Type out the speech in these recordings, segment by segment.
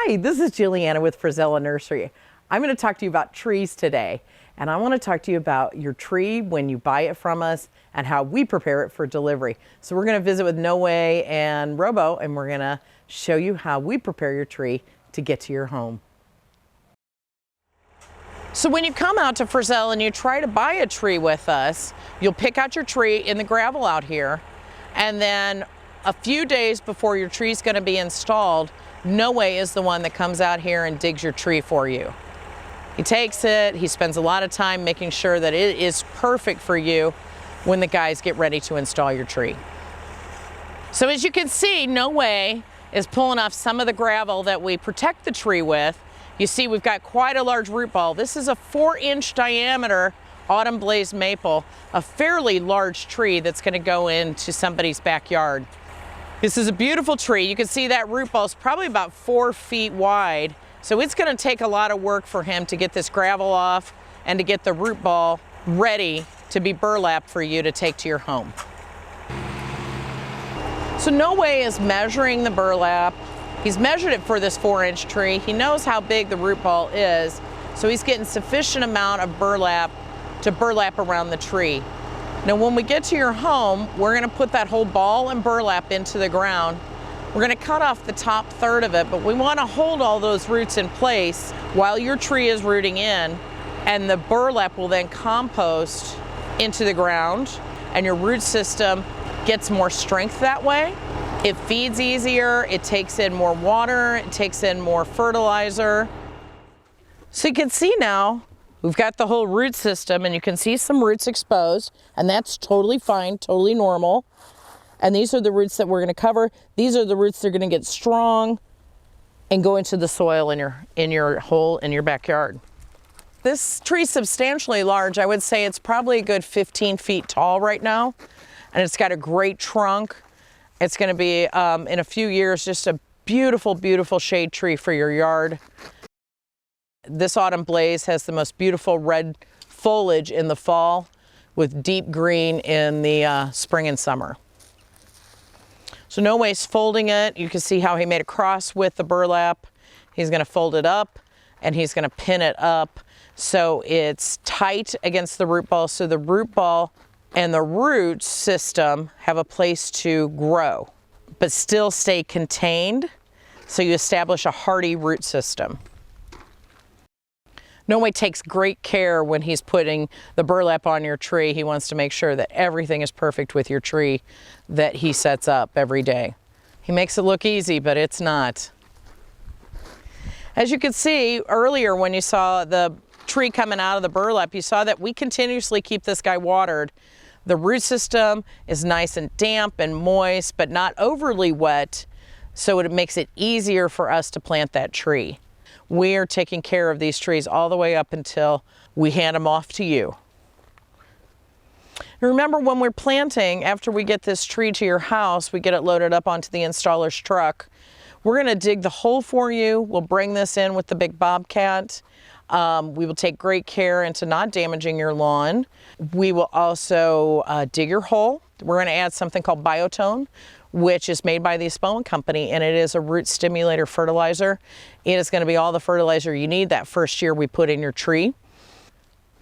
Hi, this is Juliana with Frisella Nursery. I'm going to talk to you about trees today, and I want to talk to you about your tree when you buy it from us and how we prepare it for delivery. So we're going to visit with No Way and Robo, and we're going to show you how we prepare your tree to get to your home. So when you come out to Frisella and you try to buy a tree with us, you'll pick out your tree in the gravel out here, and then a few days before your tree is going to be installed, No Way is the one that comes out here and digs your tree for you. He takes it, he spends a lot of time making sure that it is perfect for you when the guys get ready to install your tree. So as you can see, No Way is pulling off some of the gravel that we protect the tree with. You see we've got quite a large root ball. This is a 4-inch diameter autumn blaze maple, a fairly large tree that's going to go into somebody's backyard. This is a beautiful tree. You can see that root ball is probably about 4 feet wide. So it's going to take a lot of work for him to get this gravel off and to get the root ball ready to be burlap for you to take to your home. So No Way is measuring the burlap. He's measured it for this 4-inch tree. He knows how big the root ball is, so he's getting sufficient amount of burlap to burlap around the tree. Now when we get to your home, we're going to put that whole ball and burlap into the ground. We're going to cut off the top third of it, but we want to hold all those roots in place while your tree is rooting in, and the burlap will then compost into the ground, and your root system gets more strength that way. It feeds easier, it takes in more water, it takes in more fertilizer. So you can see now, we've got the whole root system, and you can see some roots exposed, and that's totally fine, totally normal. And these are the roots that we're going to cover. These are the roots that are going to get strong and go into the soil in your hole in your backyard. This tree is substantially large. I would say it's probably a good 15 feet tall right now, and it's got a great trunk. It's going to be, in a few years, just a beautiful, beautiful shade tree for your yard. This autumn blaze has the most beautiful red foliage in the fall with deep green in the spring and summer. So No Way's folding it. You can see how he made a cross with the burlap. He's going to fold it up and he's going to pin it up so it's tight against the root ball, so the root ball and the root system have a place to grow, but still stay contained, so you establish a hardy root system. No Way takes great care when he's putting the burlap on your tree. He wants to make sure that everything is perfect with your tree that he sets up every day. He makes it look easy, but it's not. As you can see earlier when you saw the tree coming out of the burlap, you saw that we continuously keep this guy watered. The root system is nice and damp and moist, but not overly wet, so it makes it easier for us to plant that tree. We are taking care of these trees all the way up until we hand them off to you. Remember, when we're planting, after we get this tree to your house, we get it loaded up onto the installer's truck. We're going to dig the hole for you. We'll bring this in with the big bobcat. We will take great care into not damaging your lawn. We will also dig your hole. We're going to add something called Biotone, which is made by the Espone Company, and it is a root stimulator fertilizer. It is going to be all the fertilizer you need that first year we put in your tree.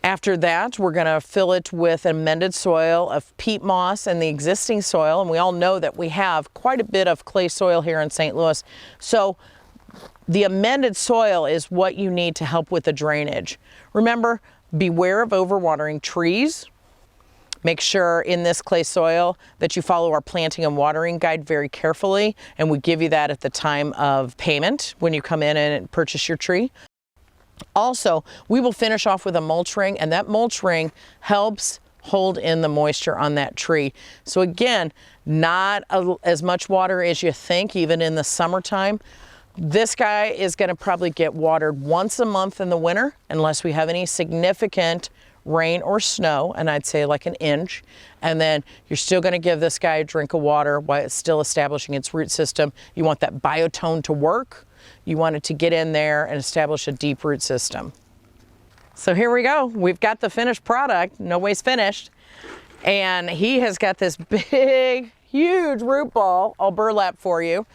After that, we're going to fill it with amended soil of peat moss and the existing soil, and we all know that we have quite a bit of clay soil here in St. Louis. So the amended soil is what you need to help with the drainage. Remember, beware of overwatering trees. Make sure in this clay soil that you follow our planting and watering guide very carefully, and we give you that at the time of payment when you come in and purchase your tree. Also, we will finish off with a mulch ring, and that mulch ring helps hold in the moisture on that tree. So again, not as much water as you think, even in the summertime. This guy is going to probably get watered once a month in the winter, unless we have any significant rain or snow, and I'd say like an inch. And then you're still going to give this guy a drink of water while it's still establishing its root system. You want that biotone to work. You want it to get in there and establish a deep root system. So here we go. We've got the finished product. No Way's finished. And he has got this big, huge root ball all burlap for you.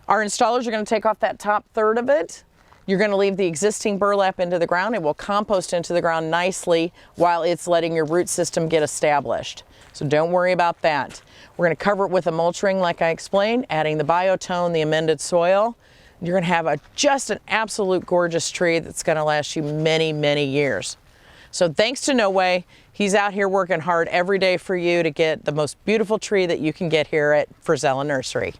Our installers are going to take off that top third of it. You're going to leave the existing burlap into the ground. It will compost into the ground nicely while it's letting your root system get established. So don't worry about that. We're going to cover it with a mulch ring like I explained, adding the biotone, the amended soil. You're going to have just an absolute gorgeous tree that's going to last you many, many years. So thanks to No Way. He's out here working hard every day for you to get the most beautiful tree that you can get here at Frisella Nursery.